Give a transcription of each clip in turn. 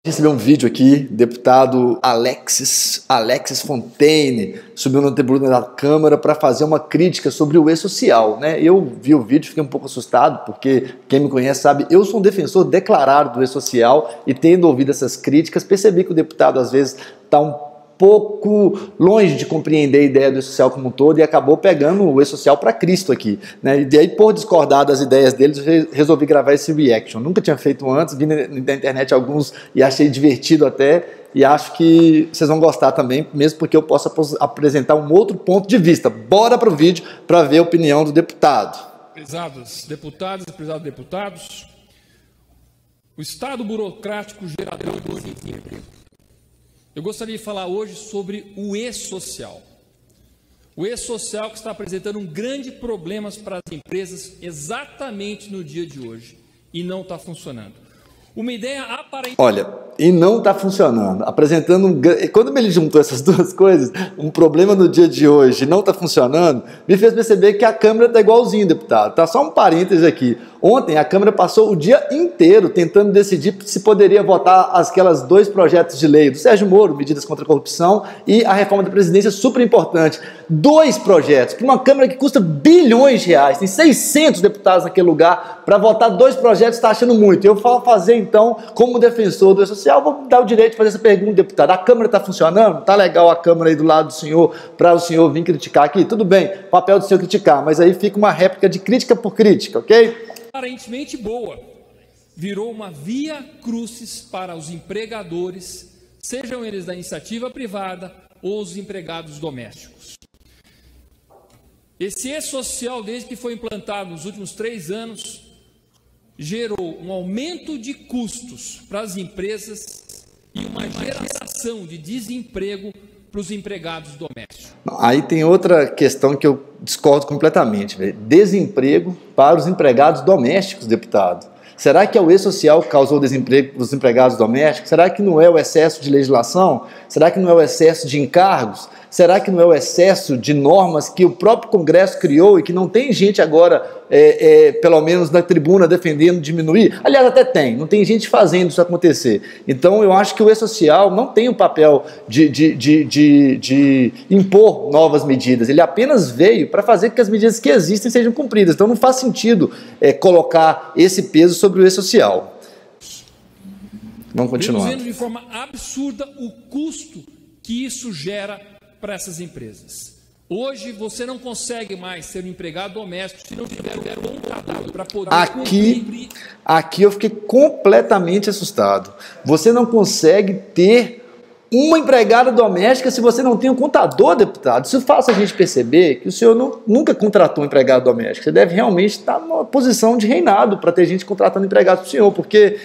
Recebi um vídeo aqui, deputado Alexis Fontaine subiu na tribuna da Câmara para fazer uma crítica sobre o e-social, né? Eu vi o vídeo, fiquei um pouco assustado, porque quem me conhece sabe, eu sou um defensor declarado do e-social e tendo ouvido essas críticas, percebi que o deputado às vezes está um pouco longe de compreender a ideia do e-social como um todo e acabou pegando o e-social para Cristo aqui, né? E aí, por discordar das ideias deles, resolvi gravar esse reaction. Nunca tinha feito antes, vi na internet alguns e achei divertido até, e acho que vocês vão gostar também, mesmo porque eu posso apresentar um outro ponto de vista. Bora para o vídeo para ver a opinião do deputado. Prezados deputadas e prezados deputados, o Estado burocrático gerador do desemprego. Eu gostaria de falar hoje sobre o e-social. O e-social que está apresentando um grande problema para as empresas exatamente no dia de hoje e não está funcionando. Uma ideia aparente... Olha, e não está funcionando. Apresentando quando ele juntou essas duas coisas, um problema no dia de hoje e não está funcionando, me fez perceber que a Câmara está igualzinho, deputado. Tá só um parênteses aqui. Ontem a Câmara passou o dia inteiro tentando decidir se poderia votar aquelas dois projetos de lei do Sérgio Moro, medidas contra a corrupção, e a reforma da Previdência, super importante. Dois projetos, para uma Câmara que custa bilhões de reais, tem 600 deputados naquele lugar, para votar dois projetos está achando muito. Eu vou fazer então, como defensor do social, vou dar o direito de fazer essa pergunta, deputado. A Câmara está funcionando? Está legal a Câmara aí do lado do senhor, para o senhor vir criticar aqui? Tudo bem, papel do senhor criticar, mas aí fica uma réplica de crítica por crítica, ok? Aparentemente boa, virou uma via crucis para os empregadores, sejam eles da iniciativa privada ou os empregados domésticos. Esse e-social, desde que foi implantado nos últimos 3 anos, gerou um aumento de custos para as empresas e uma geração de desemprego para os empregados domésticos. Aí tem outra questão que eu discordo completamente. Desemprego para os empregados domésticos, deputado. Será que é o e-social que causou desemprego para os empregados domésticos? Será que não é o excesso de legislação? Será que não é o excesso de encargos? Será que não é o excesso de normas que o próprio Congresso criou e que não tem gente agora, pelo menos na tribuna, defendendo diminuir? Aliás, até tem, não tem gente fazendo isso acontecer. Então, eu acho que o e-social não tem o papel de impor novas medidas. Ele apenas veio para fazer com que as medidas que existem sejam cumpridas. Então, não faz sentido colocar esse peso sobre o e-social. Vamos continuar. Reduzindo de forma absurda o custo que isso gera para essas empresas. Hoje você não consegue mais ser um empregado doméstico se não tiver um contador para poder cumprir. Aqui eu fiquei completamente assustado. Você não consegue ter uma empregada doméstica se você não tem um contador, deputado. Isso faz a gente perceber que o senhor nunca contratou um empregado doméstico. Você deve realmente estar numa posição de reinado para ter gente contratando empregado para o senhor, porque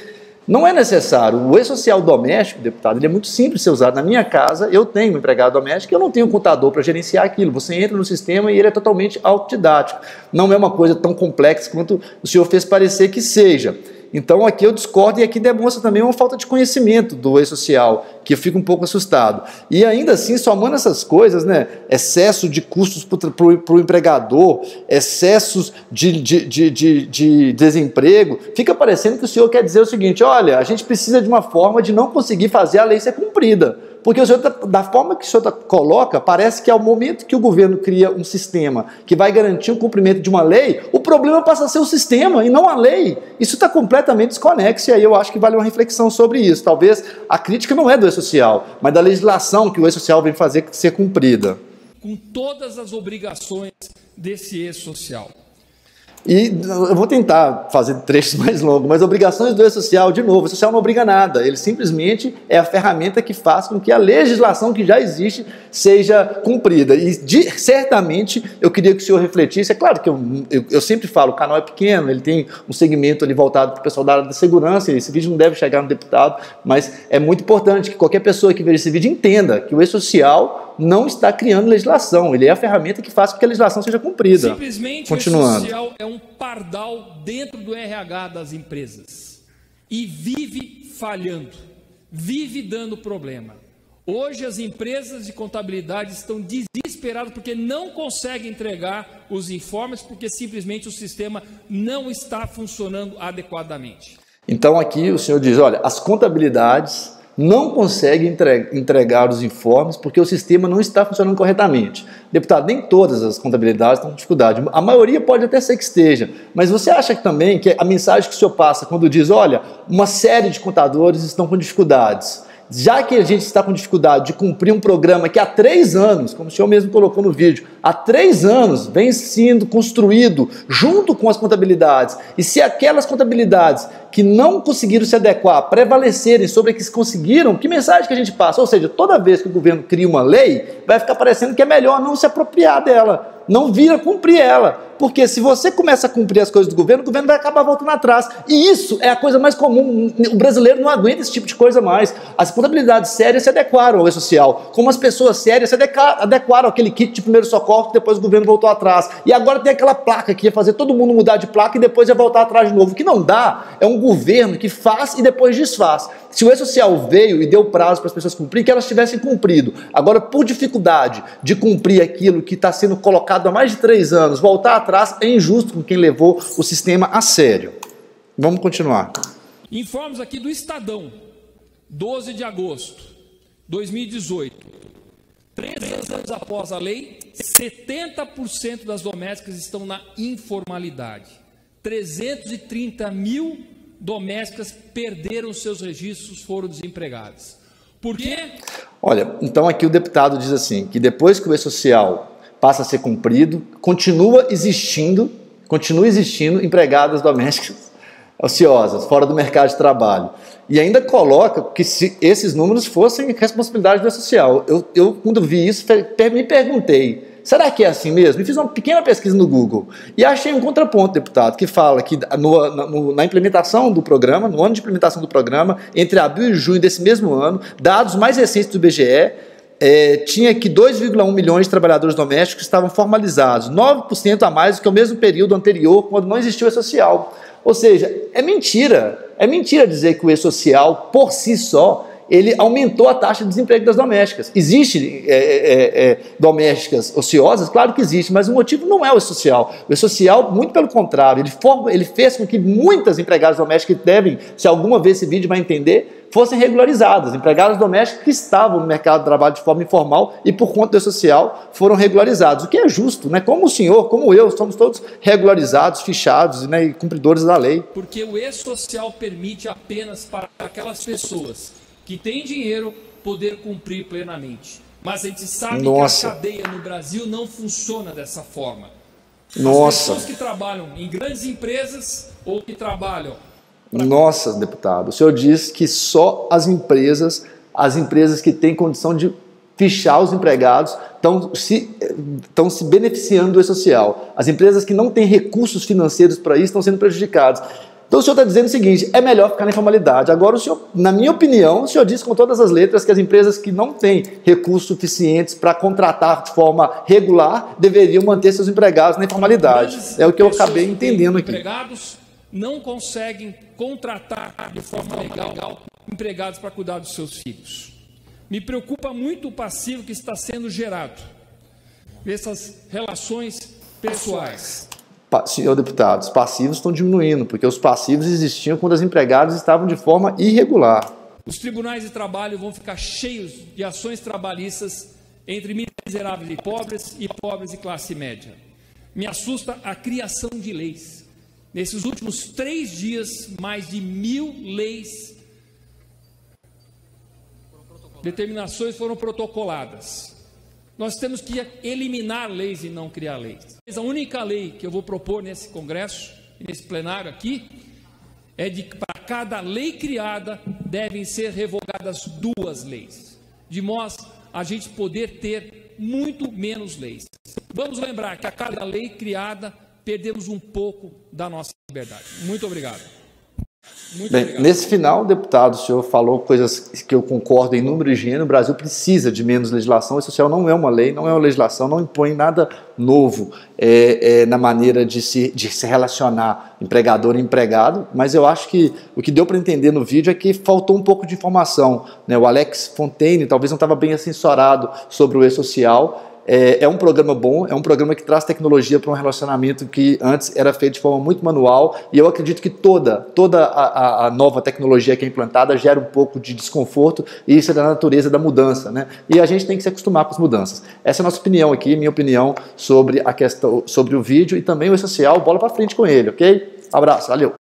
não é necessário. O e-social doméstico, deputado, ele é muito simples de ser usado. Na minha casa, eu tenho um empregado doméstico e eu não tenho um contador para gerenciar aquilo. Você entra no sistema e ele é totalmente autodidático. Não é uma coisa tão complexa quanto o senhor fez parecer que seja. Então aqui eu discordo e aqui demonstra também uma falta de conhecimento do e-social, que eu fico um pouco assustado. E ainda assim, somando essas coisas, né, excesso de custos para o empregador, excessos de desemprego, fica parecendo que o senhor quer dizer o seguinte: olha, a gente precisa de uma forma de não conseguir fazer a lei ser cumprida. Porque o senhor, da forma que o senhor coloca, parece que ao momento que o governo cria um sistema que vai garantir o cumprimento de uma lei, o problema passa a ser o sistema e não a lei. Isso está completamente desconexo e aí eu acho que vale uma reflexão sobre isso. Talvez a crítica não é do e-social, mas da legislação que o e-social vem fazer ser cumprida. Com todas as obrigações desse e-social. E eu vou tentar fazer trechos mais longos, mas obrigações do e-social, de novo, o social não obriga nada, ele simplesmente é a ferramenta que faz com que a legislação que já existe seja cumprida. E certamente eu queria que o senhor refletisse, é claro que eu sempre falo, o canal é pequeno, ele tem um segmento ali voltado para o pessoal da área da segurança, e esse vídeo não deve chegar no deputado, mas é muito importante que qualquer pessoa que veja esse vídeo entenda que o e-social não está criando legislação, ele é a ferramenta que faz com que a legislação seja cumprida. Simplesmente continuando. O social é um pardal dentro do RH das empresas e vive falhando, vive dando problema. Hoje as empresas de contabilidade estão desesperadas porque não conseguem entregar os informes porque simplesmente o sistema não está funcionando adequadamente. Então aqui o senhor diz, olha, as contabilidades não conseguem entregar os informes porque o sistema não está funcionando corretamente. Deputado, nem todas as contabilidades estão com dificuldade. A maioria pode até ser que esteja, mas você acha que também que a mensagem que o senhor passa quando diz, olha, uma série de contadores estão com dificuldades, já que a gente está com dificuldade de cumprir um programa que há 3 anos, como o senhor mesmo colocou no vídeo, há 3 anos vem sendo construído junto com as contabilidades, e se aquelas contabilidades que não conseguiram se adequar, prevalecerem sobre as que conseguiram, que mensagem que a gente passa? Ou seja, toda vez que o governo cria uma lei, vai ficar parecendo que é melhor não se apropriar dela, não vir a cumprir ela. Porque se você começa a cumprir as coisas do governo, o governo vai acabar voltando atrás. E isso é a coisa mais comum. O brasileiro não aguenta esse tipo de coisa mais. As contabilidades sérias se adequaram ao E-Social, como as pessoas sérias se adequaram àquele kit de primeiro socorro que depois o governo voltou atrás. E agora tem aquela placa que ia fazer todo mundo mudar de placa e depois ia voltar atrás de novo. O que não dá é um governo que faz e depois desfaz. Se o E-Social veio e deu prazo para as pessoas cumprir, que elas tivessem cumprido. Agora, por dificuldade de cumprir aquilo que está sendo colocado há mais de 3 anos, voltar atrás é injusto com quem levou o sistema a sério. Vamos continuar. Informes aqui do Estadão, 12 de agosto de 2018. 3 anos após a lei, 70% das domésticas estão na informalidade. 330 mil domésticas perderam seus registros, foram desempregadas. Por quê? Olha, então aqui o deputado diz assim, que depois que o E-Social passa a ser cumprido, continua existindo empregadas domésticas ociosas, fora do mercado de trabalho. E ainda coloca que se esses números fossem responsabilidade do E-Social. Eu, quando vi isso, me perguntei, será que é assim mesmo? E fiz uma pequena pesquisa no Google e achei um contraponto, deputado, que fala que na implementação do programa, no ano de implementação do programa, entre abril e junho desse mesmo ano, dados mais recentes do IBGE, tinha que 2,1 milhões de trabalhadores domésticos estavam formalizados, 9% a mais do que o mesmo período anterior, quando não existiu o E-Social. Ou seja, é mentira dizer que o E-Social, por si só, ele aumentou a taxa de desemprego das domésticas. Existem domésticas ociosas? Claro que existe, mas o motivo não é o E-Social. O E-Social, muito pelo contrário, ele fez com que muitas empregadas domésticas que devem, se alguma vez esse vídeo vai entender, fossem regularizadas. Empregadas domésticas que estavam no mercado de trabalho de forma informal e por conta do E-Social foram regularizados. O que é justo, né? Como o senhor, como eu, somos todos regularizados, fichados, né, e cumpridores da lei. Porque o E-Social permite apenas para aquelas pessoas que têm dinheiro poder cumprir plenamente. Mas a gente sabe que a cadeia no Brasil não funciona dessa forma. As pessoas que trabalham em grandes empresas ou que trabalham... Nossa, deputado, o senhor diz que só as empresas que têm condição de fichar os empregados estão se beneficiando do E-Social. As empresas que não têm recursos financeiros para isso estão sendo prejudicadas. Então o senhor está dizendo o seguinte, é melhor ficar na informalidade. Agora, o senhor, na minha opinião, o senhor diz com todas as letras que as empresas que não têm recursos suficientes para contratar de forma regular deveriam manter seus empregados na informalidade. É o que eu acabei entendendo aqui. Empregados não conseguem contratar de forma legal empregados para cuidar dos seus filhos. Me preocupa muito o passivo que está sendo gerado nessas relações pessoais. Senhor deputado, os passivos estão diminuindo, porque os passivos existiam quando as empregadas estavam de forma irregular. Os tribunais de trabalho vão ficar cheios de ações trabalhistas entre miseráveis e pobres e classe média. Me assusta a criação de leis. Nesses últimos 3 dias, mais de 1.000 leis, determinações foram protocoladas. Nós temos que eliminar leis e não criar leis. A única lei que eu vou propor nesse congresso, nesse plenário aqui, é de que para cada lei criada devem ser revogadas 2 leis, de modo a gente poder ter muito menos leis. Vamos lembrar que a cada lei criada perdemos um pouco da nossa liberdade. Muito obrigado. Bem, nesse final, deputado, o senhor falou coisas que eu concordo em número e gênero. O Brasil precisa de menos legislação. O E-Social não é uma lei, não é uma legislação, não impõe nada novo na maneira de se relacionar empregador e empregado, mas eu acho que o que deu para entender no vídeo é que faltou um pouco de informação, né? O Alex Fontaine talvez não estava bem assessorado sobre o E-Social. É um programa bom, é um programa que traz tecnologia para um relacionamento que antes era feito de forma muito manual, e eu acredito que toda a nova tecnologia que é implantada gera um pouco de desconforto, e isso é da natureza da mudança, né? E a gente tem que se acostumar com as mudanças. Essa é a nossa opinião aqui, minha opinião sobre a questão, sobre o vídeo e também o essencial, bola para frente com ele, ok? Abraço, valeu!